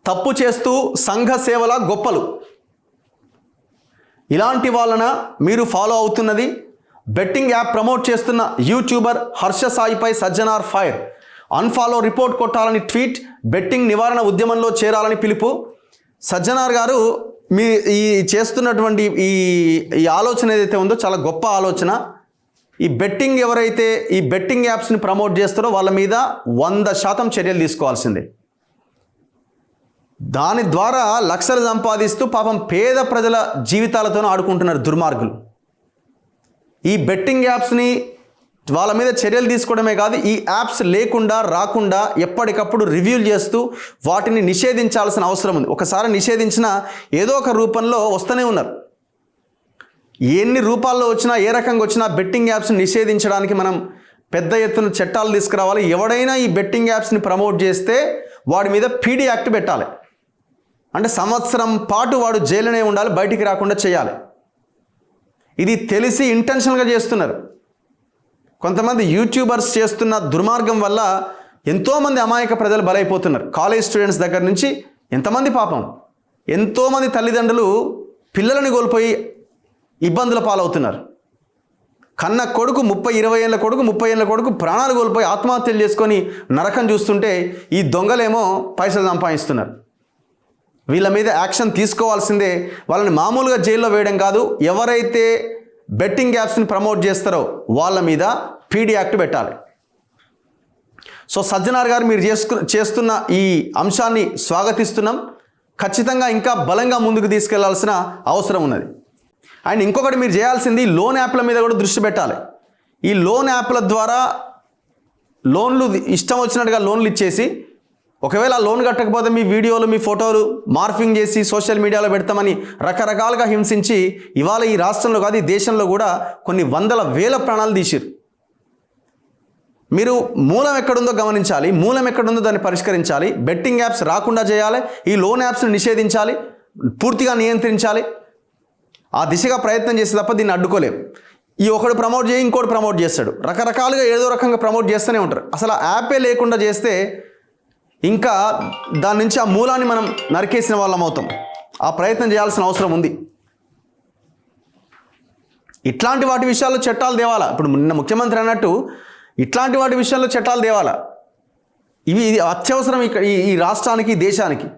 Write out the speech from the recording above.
తప్పు చేస్తూ సంఘ సేవల గొప్పలు. ఇలాంటి వాళ్ళన మీరు ఫాలో అవుతున్నది. బెట్టింగ్ యాప్ ప్రమోట్ చేస్తున్న యూట్యూబర్ హర్ష సాయిపై సజ్జనార్ ఫైర్. అన్ఫాలో రిపోర్ట్ కొట్టాలని ట్వీట్. బెట్టింగ్ నివారణ ఉద్యమంలో చేరాలని పిలుపు. సజ్జనార్ గారు మీ ఈ చేస్తున్నటువంటి ఈ ఆలోచన ఏదైతే ఉందో చాలా గొప్ప ఆలోచన. ఈ బెట్టింగ్ ఎవరైతే ఈ బెట్టింగ్ యాప్స్ని ప్రమోట్ చేస్తారో వాళ్ళ మీద 100% చర్యలు తీసుకోవాల్సిందే. దాని ద్వారా లక్షలు సంపాదిస్తూ పాపం పేద ప్రజల జీవితాలతోనూ ఆడుకుంటున్నారు దుర్మార్గులు. ఈ బెట్టింగ్ యాప్స్ని వాళ్ళ మీద చర్యలు తీసుకోవడమే కాదు, ఈ యాప్స్ లేకుండా రాకుండా ఎప్పటికప్పుడు రివ్యూలు చేస్తూ వాటిని నిషేధించాల్సిన అవసరం ఉంది. ఒకసారి నిషేధించినా ఏదో ఒక రూపంలో వస్తూనే ఉన్నారు. ఎన్ని రూపాల్లో వచ్చినా ఏ రకంగా వచ్చినా బెట్టింగ్ యాప్స్ని నిషేధించడానికి మనం పెద్ద ఎత్తున చట్టాలు తీసుకురావాలి. ఎవడైనా ఈ బెట్టింగ్ యాప్స్ని ప్రమోట్ చేస్తే వాడి మీద పీడీ యాక్ట్ పెట్టాలి. అంటే సంవత్సరం పాటు వాడు జైలునే ఉండాలి, బయటికి రాకుండా చేయాలి. ఇది తెలిసి ఇంటెన్షనల్గా చేస్తున్నారు. కొంతమంది యూట్యూబర్స్ చేస్తున్న దుర్మార్గం వల్ల ఎంతోమంది అమాయక ప్రజలు బలైపోతున్నారు. కాలేజ్ స్టూడెంట్స్ దగ్గర నుంచి ఎంతమంది పాపం ఎంతోమంది తల్లిదండ్రులు పిల్లలని కోల్పోయి ఇబ్బందుల పాలవుతున్నారు. కన్న కొడుకు 30-20 ఏళ్ళ కొడుకు 30 ఏళ్ళ కొడుకు ప్రాణాలు కోల్పోయి ఆత్మహత్యలు చేసుకొని నరకం చూస్తుంటే ఈ దొంగలేమో పైసలు సంపాదిస్తున్నారు. వీళ్ళ మీద యాక్షన్ తీసుకోవాల్సిందే. వాళ్ళని మామూలుగా జైల్లో వేయడం కాదు, ఎవరైతే బెట్టింగ్ యాప్స్ని ప్రమోట్ చేస్తారో వాళ్ళ మీద పీడీ యాక్ట్ పెట్టాలి. సో సజ్జనార్ గారు మీరు చేస్తున్న ఈ అంశాన్ని స్వాగతిస్తున్నాం. ఖచ్చితంగా ఇంకా బలంగా ముందుకు తీసుకెళ్లాల్సిన అవసరం ఉన్నది. అండ్ ఇంకొకటి మీరు చేయాల్సింది లోన్ యాప్ల మీద కూడా దృష్టి పెట్టాలి. ఈ లోన్ యాప్ల ద్వారా లోన్లు ఇష్టం వచ్చినట్టుగా లోన్లు ఇచ్చేసి ఒకవేళ ఆ లోన్ కట్టకపోతే మీ వీడియోలు మీ ఫోటోలు మార్ఫింగ్ చేసి సోషల్ మీడియాలో పెడతామని రకరకాలుగా హింసించి ఇవాళ ఈ రాష్ట్రంలో కాదు ఈ దేశంలో కూడా కొన్ని వందల వేల ప్రాణాలు తీసిరు. మీరు మూలం ఎక్కడుందో గమనించాలి, మూలం ఎక్కడుందో దాన్ని పరిష్కరించాలి. బెట్టింగ్ యాప్స్ రాకుండా చేయాలి, ఈ లోన్ యాప్స్ని నిషేధించాలి, పూర్తిగా నియంత్రించాలి. ఆ దిశగా ప్రయత్నం చేస్తే తప్ప దీన్ని అడ్డుకోలేము. ఈ ఒకడు ప్రమోట్ చేయి ఇంకోటి ప్రమోట్ చేస్తాడు, రకరకాలుగా ఏదో రకంగా ప్రమోట్ చేస్తూనే ఉంటారు. అసలు ఆ యాపే లేకుండా చేస్తే ఇంకా దాని నుంచి ఆ మూలాన్ని మనం నరికేసిన వాళ్ళం అవుతాం. ఆ ప్రయత్నం చేయాల్సిన అవసరం ఉంది. ఇట్లాంటి వాటి విషయాల్లో చట్టాలు తేవాలా. ఇప్పుడు నిన్న ముఖ్యమంత్రి అన్నట్టు ఇట్లాంటి వాటి విషయాల్లో చట్టాలు తేవాలా. ఇది అత్యవసరం ఈ రాష్ట్రానికి, దేశానికి.